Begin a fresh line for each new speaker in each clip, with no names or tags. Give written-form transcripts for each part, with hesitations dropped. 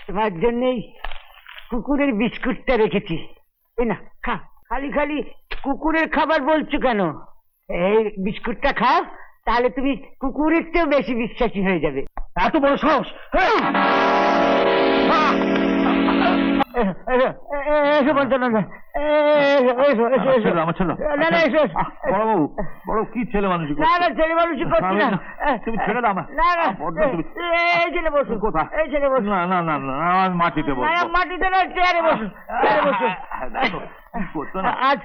তোমার জন্যই কুকুরের বিস্কুটটা রেখেছি। এই না, খা। খালি খালি কুকুরের খাবার বলছো কেন? এই বিস্কুটটা খাও, তাহলে তুমি কুকুরের চেয়েও বেশি বিশ্বাসী হয়ে যাবে।
এত বড় সাহস!
এসো পঞ্চানন্দা,
আমার ছেলে। বড়বাবু, বড় কি ছেলে মানুষ?
না না, ছেলে মানুষই করছি না।
তুমি ছেড়ে দাও।
এই ছেলে বসুন।
কোথায়?
এই ছেলে বসুন।
না না না না, মাটিতে বসুন।
মাটিতে না, চেয়ারে বসুন। চেয়ারে বসুন। আজ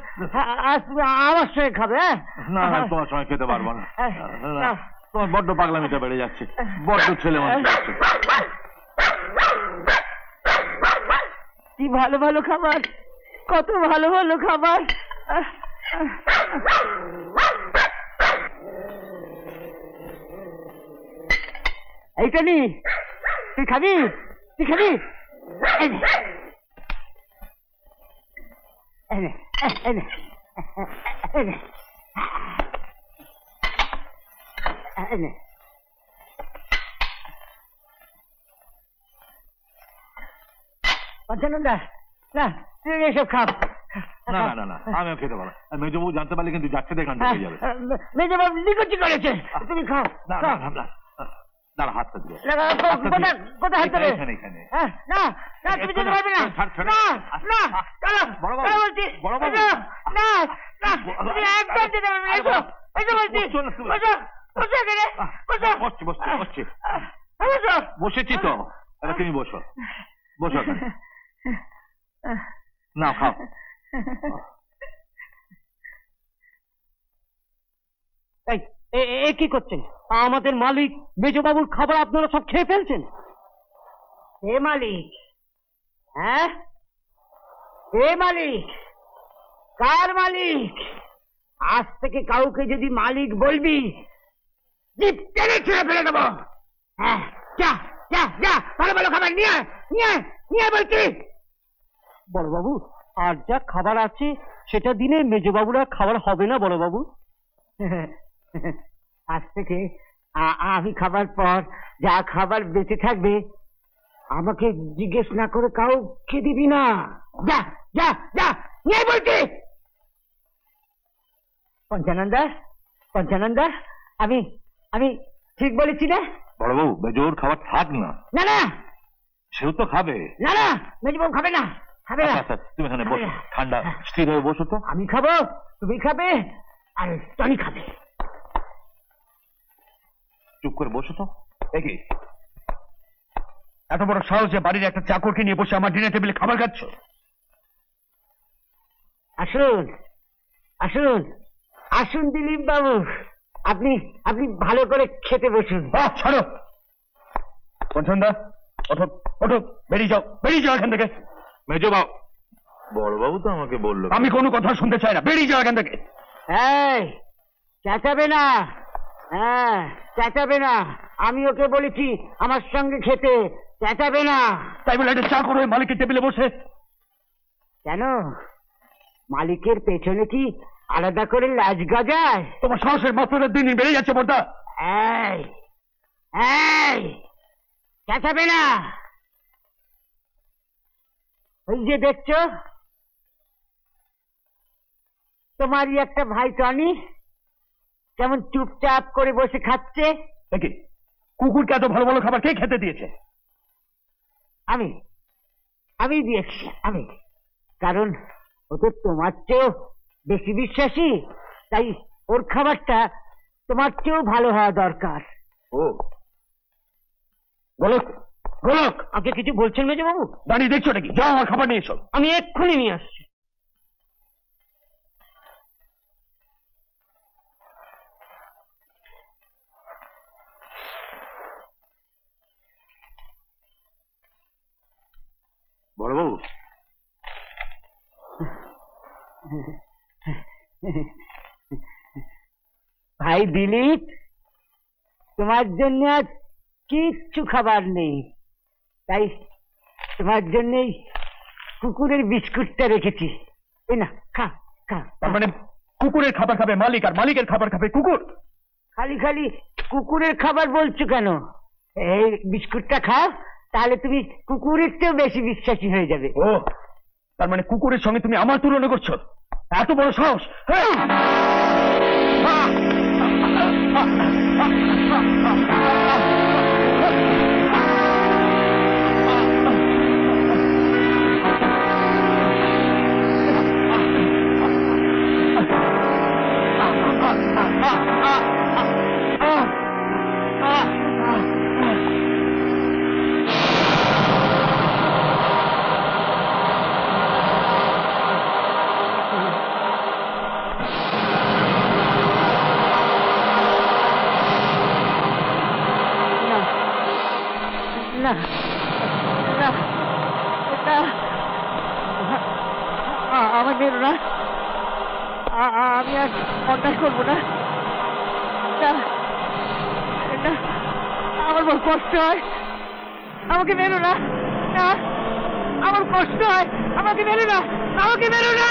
আজ তুমি আমার সঙ্গে খাবে?
না না, তোমার সঙ্গে খেতে পারবো না। তোমার বড্ড পাগলামিটা বেড়ে যাচ্ছে, বড্ড ছেলে মানুষ।
কি ভালো ভালো খাবার, কত ভালো ভালো খাবার। এইটা নি, তুই খাবি? তুই খাবি? পঞ্চানন্দা, না তুই এসব খাব।
না না না না, আমিও খেতে পারবো। মেজবাবু জানতে পারলে কিন্তু যাচ্ছে দেখান হয়ে যাবে।
মেজবাবু নিকুচি করেছে, তুমি খাও।
না না না, দাঁড়া, হাতটা দিও।
কোথায় হাত দেবে?
এখানে এখানে।
না না, তুমি যেতে পারবে না। না না, চলো বলছি। না না, তুমি একদম যেতে পারবে না। এসো এসো বলছি। বসো এখানে, বসো।
বসছি বসছি বসছি, বসেছি তো। এবার তুমি বসো, বসো। না খাও।
এ কি করছেন? আমাদের মালিক মেজবাবুর খাবার আপনারা সব খেয়ে ফেলছেন। হে মালিক? হ্যাঁ, হে মালিক? কার মালিক? আজ থেকে কাউকে যদি মালিক বলবি, জিপ টেনে ছেড়ে ফেলে দেবো। হ্যাঁ, যা যা যা, ভালো ভালো খাবার নিয়ে নিয়ে নিয়ে বলছি। বড়বাবু, আর যা খাবার আছে সেটা দিনে মেজবাবুরা খাবার হবে না বড়বাবু। আজ থেকে আমি খাবার পর যা খাবার বেঁচে থাকবে আমাকে জিজ্ঞেস না করে কাউকে দিবি না। যা যা যা, নিয়ে বলছি। পঞ্চানন্দা, পঞ্চানন্দা, আমি আমি ঠিক বলেছি না?
বড়বাবু, মেজোর খাবার থাক না।
না না,
সেও তো খাবে।
না না, মেজবাবু খাবে না, খাবে না।
তুমি এখানে বসো, ঠান্ডা স্থির হয়ে বসো তো।
আমি খাবো, তুমি খাবে, আর টনি খাবে।
চুপ করে বসো তো। দেখি, এত বড় সাহস যে বাড়ির একটা চাকরকে নিয়ে বসে আমার ডিনার টেবিলে খাবার খাচ্ছ?
আসুন আসুন আসুন দিলীপ বাবু, আপনি আপনি ভালো করে খেতে বসুন।
ছাড়ো পঞ্চন্দা, ওঠো ওঠো, বেরিয়ে যাও, বেরিয়ে যাও এখান থেকে। মেজো বাবু, বড়বাবু তো আমাকে বললো। আমি কোনো কথা শুনতে চাই না, বেরিয়ে যাও এখান থেকে।
এই, চেঁচাবে না। হ্যাঁ, চেঁচাবে না। আমি ওকে বলেছি আমার সঙ্গে খেতে, চেঁচাবে না।
তাই বলে একটা চা করো মালিকের টেবিলে বসে?
কেন, মালিকের পেছনে কি আলাদা করে লাজ গজায়?
তোমার সাহসের মাত্রাটা দিন দিন বেড়ে যাচ্ছে বড়দা।
এই এই, চেঁচাবে না। ওই যে দেখছো, তোমারই একটা ভাই টনি কেমন চুপচাপ করে বসে খাচ্ছে।
দেখি, কুকুরকে এত ভালো ভালো খাবার কে খেতে দিয়েছে?
আমি আমি দিয়েছি, আমি। কারণ ও তো তোমার চেয়েও বেশি বিশ্বাসী, তাই ওর খাবারটা তোমার চেয়েও ভালো হওয়া দরকার।
ও গোলক, গোলক,
আগে কিছু বলছেন মেজো বাবু?
দাঁড়িয়ে দেখছো নাকি? যাও আমার খাবার নিয়ে এসো।
আমি এক্ষুনি নিয়ে আসছি।
বড়বাবু,
ভাই দিলীপ, তোমার জন্য আজ কিচ্ছু খাবার নেই, তাই তোমার জন্যই কুকুরের বিস্কুটটা রেখেছি। এই না, খা খা।
তার মানে কুকুরের খাবার খাবে মালিক, আর মালিকের খাবার খাবে কুকুর?
খালি খালি কুকুরের খাবার বলছো কেন? এই বিস্কুটটা খাও, তাহলে তুমি কুকুরের চেয়েও বেশি বিশ্বাসী হয়ে যাবে।
ও, তার মানে কুকুরের সঙ্গে তুমি আমার তুলনা করছো? এত বড় সাহস!
না না না, আমার মেরো না, আমি আর অন্যায় করবো না। না না, আমার বড় কষ্ট হয়, আমাকে মেরো না। না, আমার কষ্ট হয়, আমাকে মেরো না, আমাকে মেরো না।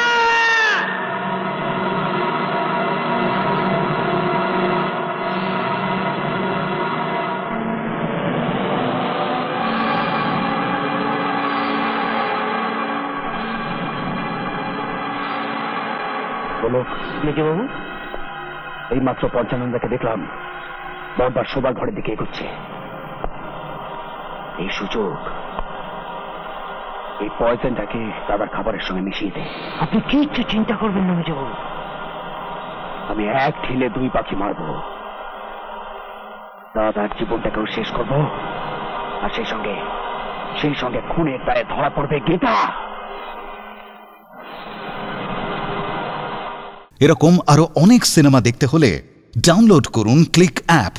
বলো
মেজবাবু।
এই মাত্র পঞ্চানন্দাকে দেখলাম বরবার শোবার ঘরের দিকে এগোচ্ছে। এই সুযোগ, এই পয়জনটাকে দাদার খাবারের সঙ্গে মিশিয়ে দে।
আপনি কিচ্ছু চিন্তা করবেন না মেজবাবু,
আমি এক ঢিলে দুই পাখি মারব। দাদার জীবনটাকেও শেষ করব, আর সেই সঙ্গে খুনের দায়ে ধরা পড়বে গীতা।
এরকম আরো অনেক সিনেমা দেখতে হলে ডাউনলোড করুন ক্লিক অ্যাপ।